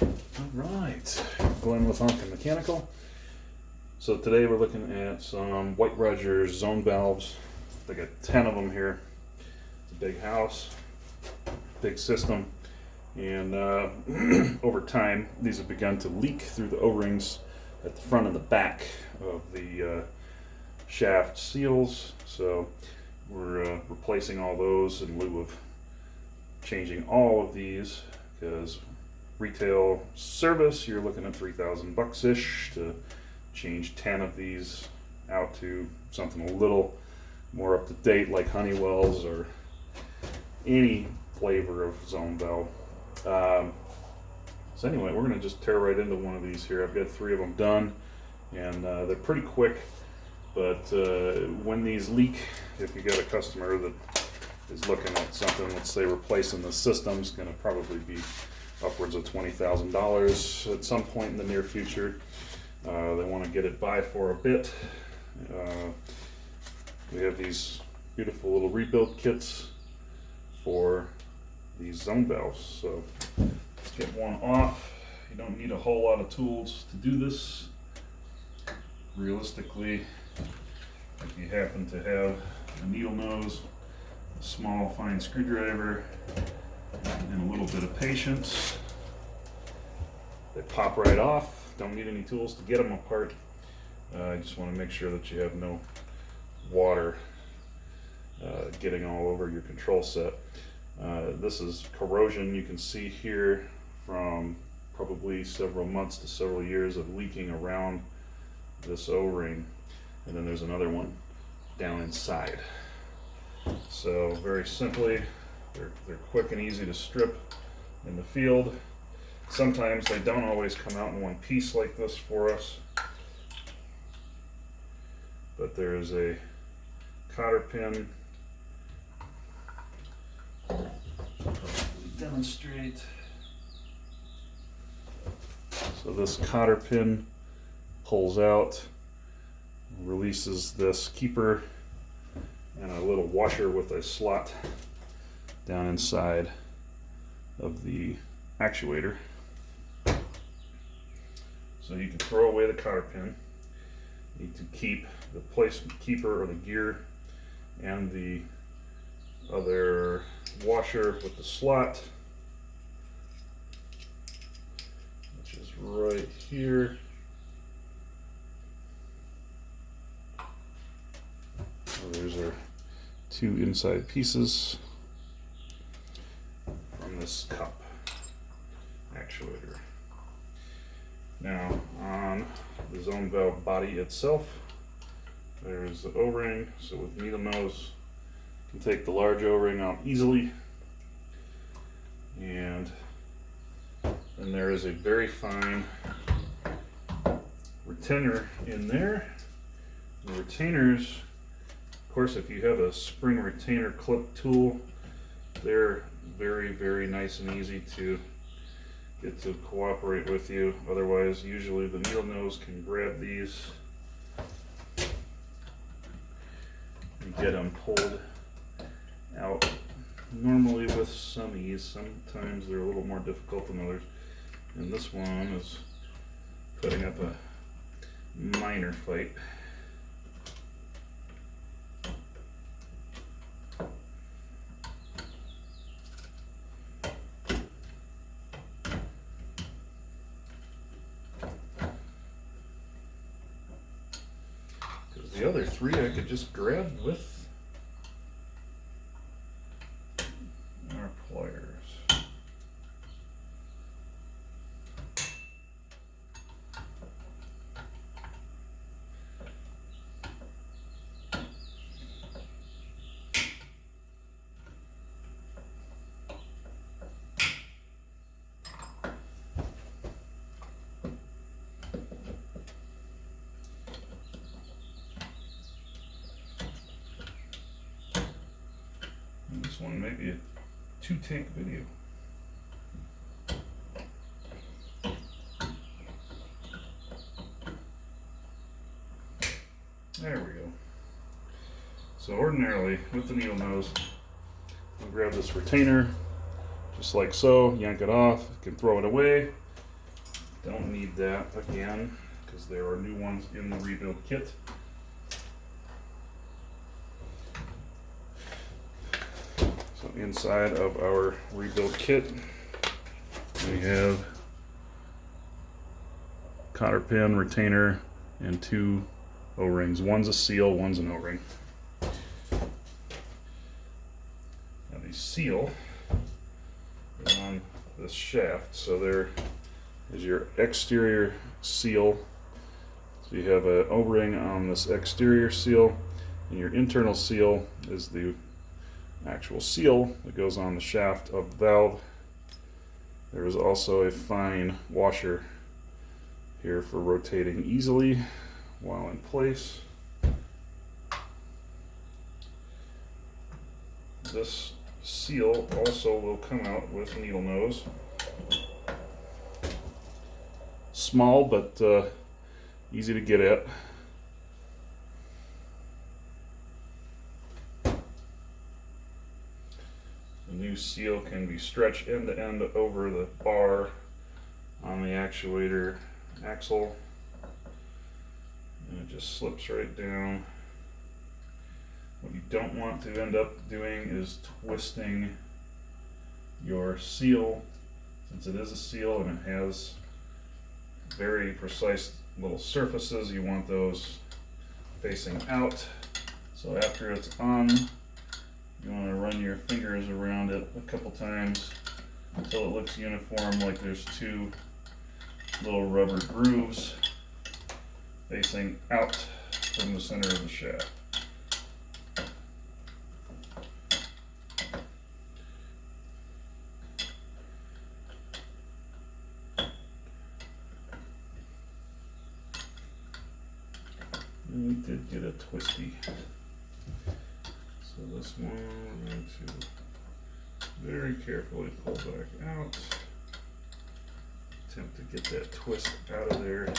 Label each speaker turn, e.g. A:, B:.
A: Alright, Glenn with Honk and Mechanical. So today we're looking at some White Rogers zone valves. They got 10 of them here. It's a big house, big system, and over time these have begun to leak through the O-rings at the front and the back of the shaft seals. So we're replacing all those in lieu of changing all of these, because retail service you're looking at $3,000 ish to change 10 of these out to something a little more up to date, like Honeywell's or any flavor of zone valve. So anyway, we're going to just tear right into one of these here. I've got 3 of them done, and they're pretty quick, but when these leak, if you got a customer that is looking at something, let's say replacing the system's going to probably be upwards of $20,000 at some point in the near future. They want to get it by for a bit. We have these beautiful little rebuild kits for these zone valves. So let's get one off. You don't need a whole lot of tools to do this. Realistically, if you happen to have a needle nose, a small fine screwdriver, and a little bit of patience, they pop right off. Don't need any tools to get them apart. I just want to make sure that you have no water getting all over your control set. This is corrosion you can see here from probably several months to several years of leaking around this O-ring, and then there's another one down inside. So very simply, they're quick and easy to strip in the field. Sometimes they don't always come out in one piece like this for us, but there is a cotter pin. I'll probably demonstrate. So this cotter pin pulls out, releases this keeper and a little washer with a slot down inside of the actuator. So you can throw away the cotter pin. You need to keep the placement keeper or the gear and the other washer with the slot, which is right here. So there's our 2 inside pieces from this cup actuator. Now on the zone valve body itself, there's the O-ring. So with needle nose, you can take the large O-ring out easily, and then there is a very fine retainer in there. The retainers, of course, if you have a spring retainer clip tool, they're very, very nice and easy to get to cooperate with you. Otherwise, usually the needle nose can grab these and get them pulled out normally with some ease. Sometimes they're a little more difficult than others, and this one is putting up a minor fight. The other 3 I could just grab with our pliers. This one may be a 2-take video. There we go. So ordinarily, with the needle nose, I'll grab this retainer, just like so, yank it off, you can throw it away. Don't need that again because there are new ones in the rebuild kit. So inside of our rebuild kit, we have cotter pin, retainer, and 2 O-rings. One's a seal, one's an O-ring. Now the seal is on this shaft, so there is your exterior seal. So you have an O-ring on this exterior seal, and your internal seal is the actual seal that goes on the shaft of the valve. There is also a fine washer here for rotating easily while in place. This seal also will come out with needle nose. Small but easy to get at. The new seal can be stretched end to end over the bar on the actuator axle, and it just slips right down. What you don't want to end up doing is twisting your seal, since it is a seal and it has very precise little surfaces. You want those facing out. So after it's on, you want to run your fingers around it a couple times until it looks uniform, like there's 2 little rubber grooves facing out from the center of the shaft. And we did get a twisty. So this one we're going to very carefully pull back out. Attempt to get that twist out of there.